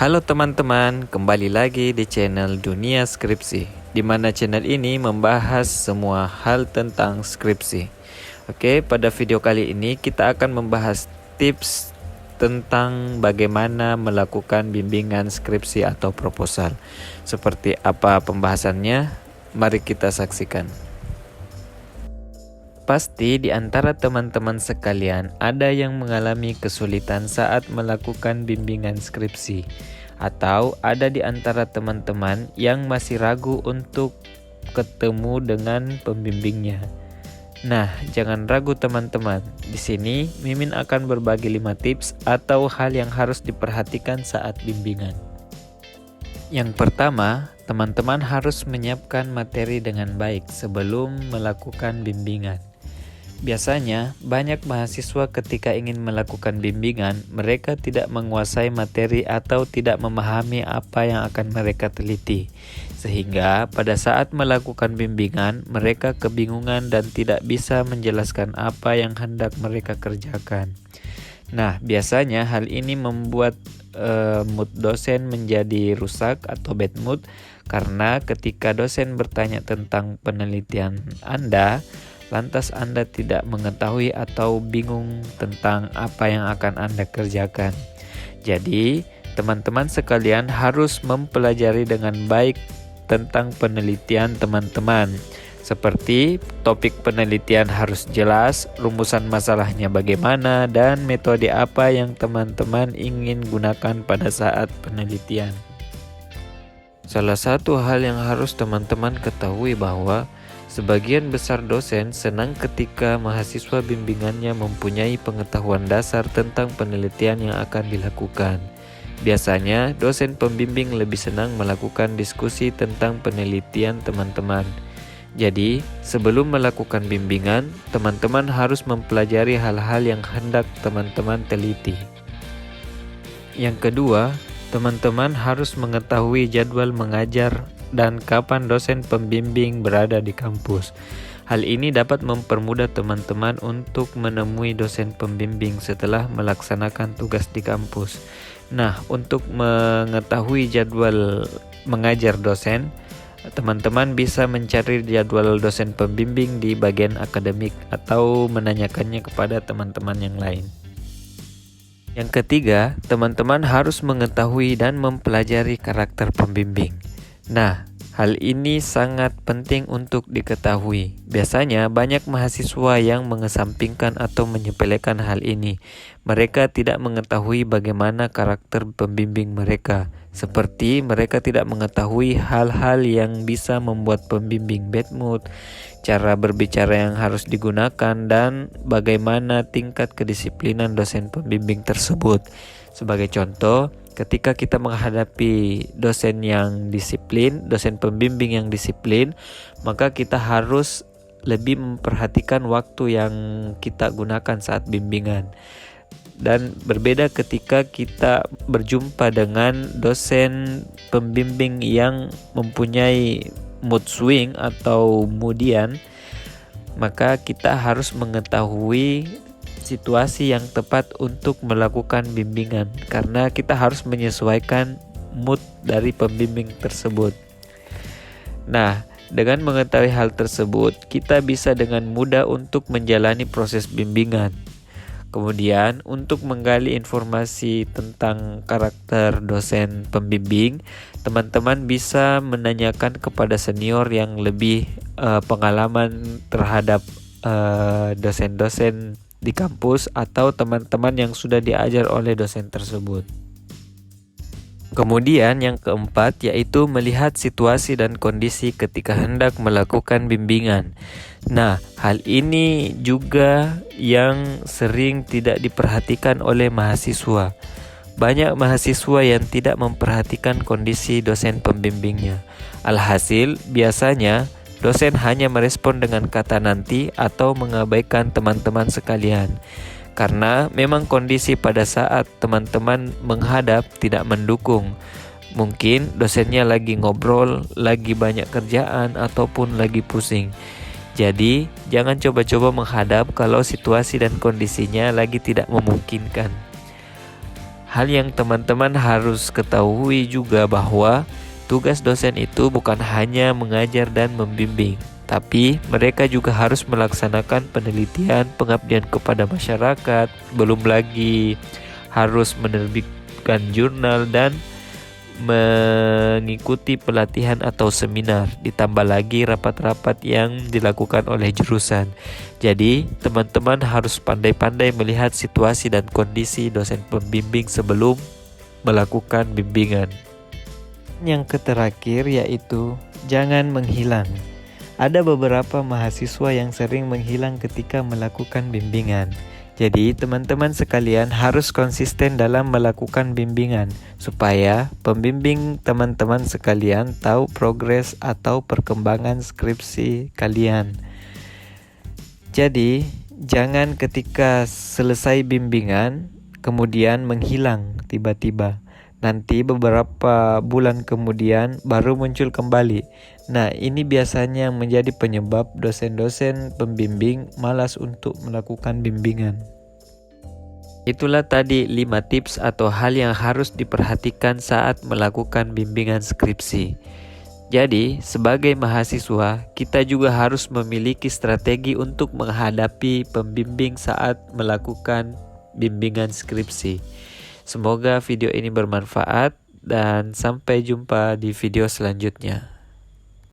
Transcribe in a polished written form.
Halo teman-teman, kembali lagi di channel Dunia Skripsi, di mana channel ini membahas semua hal tentang skripsi. Oke, pada video kali ini kita akan membahas tips tentang bagaimana melakukan bimbingan skripsi atau proposal. Seperti apa pembahasannya? Mari kita saksikan. Pasti di antara teman-teman sekalian ada yang mengalami kesulitan saat melakukan bimbingan skripsi, atau ada di antara teman-teman yang masih ragu untuk ketemu dengan pembimbingnya. Nah, jangan ragu teman-teman. Di sini Mimin akan berbagi 5 tips atau hal yang harus diperhatikan saat bimbingan. Yang pertama, teman-teman harus menyiapkan materi dengan baik sebelum melakukan bimbingan. Biasanya, banyak mahasiswa ketika ingin melakukan bimbingan, mereka tidak menguasai materi atau tidak memahami apa yang akan mereka teliti. Sehingga pada saat melakukan bimbingan, mereka kebingungan dan tidak bisa menjelaskan apa yang hendak mereka kerjakan. Nah, biasanya hal ini membuat mood dosen menjadi rusak atau bad mood, karena ketika dosen bertanya tentang penelitian Anda, lantas Anda tidak mengetahui atau bingung tentang apa yang akan Anda kerjakan. Jadi, teman-teman sekalian harus mempelajari dengan baik tentang penelitian teman-teman. Seperti topik penelitian harus jelas, rumusan masalahnya bagaimana, dan metode apa yang teman-teman ingin gunakan pada saat penelitian. Salah satu hal yang harus teman-teman ketahui bahwa sebagian besar dosen senang ketika mahasiswa bimbingannya mempunyai pengetahuan dasar tentang penelitian yang akan dilakukan. Biasanya, dosen pembimbing lebih senang melakukan diskusi tentang penelitian teman-teman. Jadi, sebelum melakukan bimbingan, teman-teman harus mempelajari hal-hal yang hendak teman-teman teliti. Yang kedua, teman-teman harus mengetahui jadwal mengajar dan kapan dosen pembimbing berada di kampus. Hal ini dapat mempermudah teman-teman untuk menemui dosen pembimbing setelah melaksanakan tugas di kampus. Nah, untuk mengetahui jadwal mengajar dosen, teman-teman bisa mencari jadwal dosen pembimbing di bagian akademik atau menanyakannya kepada teman-teman yang lain. Yang ketiga, teman-teman harus mengetahui dan mempelajari karakter pembimbing. Nah, hal ini sangat penting untuk diketahui. Biasanya banyak mahasiswa yang mengesampingkan atau menyepelekan hal ini. Mereka tidak mengetahui bagaimana karakter pembimbing mereka. Seperti mereka tidak mengetahui hal-hal yang bisa membuat pembimbing bad mood, cara berbicara yang harus digunakan, dan bagaimana tingkat kedisiplinan dosen pembimbing tersebut. Sebagai contoh, ketika kita menghadapi dosen yang disiplin, dosen pembimbing yang disiplin, maka kita harus lebih memperhatikan waktu yang kita gunakan saat bimbingan. Dan berbeda ketika kita berjumpa dengan dosen pembimbing yang mempunyai mood swing atau moodian, maka kita harus mengetahui situasi yang tepat untuk melakukan bimbingan, karena kita harus menyesuaikan mood dari pembimbing tersebut. Nah, dengan mengetahui hal tersebut, kita bisa dengan mudah untuk menjalani proses bimbingan. Kemudian, untuk menggali informasi tentang karakter dosen pembimbing, teman-teman bisa menanyakan kepada senior yang lebih pengalaman terhadap dosen-dosen di kampus atau teman-teman yang sudah diajar oleh dosen tersebut. Kemudian yang keempat yaitu melihat situasi dan kondisi ketika hendak melakukan bimbingan. Nah, hal ini juga yang sering tidak diperhatikan oleh mahasiswa. Banyak mahasiswa yang tidak memperhatikan kondisi dosen pembimbingnya. Alhasil, biasanya dosen hanya merespon dengan kata nanti atau mengabaikan teman-teman sekalian. Karena memang kondisi pada saat teman-teman menghadap tidak mendukung. Mungkin dosennya lagi ngobrol, lagi banyak kerjaan, ataupun lagi pusing. Jadi, jangan coba-coba menghadap kalau situasi dan kondisinya lagi tidak memungkinkan. Hal yang teman-teman harus ketahui juga bahwa tugas dosen itu bukan hanya mengajar dan membimbing, tapi mereka juga harus melaksanakan penelitian, pengabdian kepada masyarakat, belum lagi harus menerbitkan jurnal dan mengikuti pelatihan atau seminar, ditambah lagi rapat-rapat yang dilakukan oleh jurusan. Jadi, teman-teman harus pandai-pandai melihat situasi dan kondisi dosen pembimbing sebelum melakukan bimbingan. Yang terakhir yaitu jangan menghilang. Ada beberapa mahasiswa yang sering menghilang ketika melakukan bimbingan. Jadi teman-teman sekalian harus konsisten dalam melakukan bimbingan supaya pembimbing teman-teman sekalian tahu progres atau perkembangan skripsi kalian. Jadi jangan ketika selesai bimbingan kemudian menghilang tiba-tiba. Nanti beberapa bulan kemudian baru muncul kembali. Nah, ini biasanya menjadi penyebab dosen-dosen pembimbing malas untuk melakukan bimbingan. Itulah tadi 5 tips atau hal yang harus diperhatikan saat melakukan bimbingan skripsi. Jadi, sebagai mahasiswa, kita juga harus memiliki strategi untuk menghadapi pembimbing saat melakukan bimbingan skripsi. Semoga video ini bermanfaat dan sampai jumpa di video selanjutnya.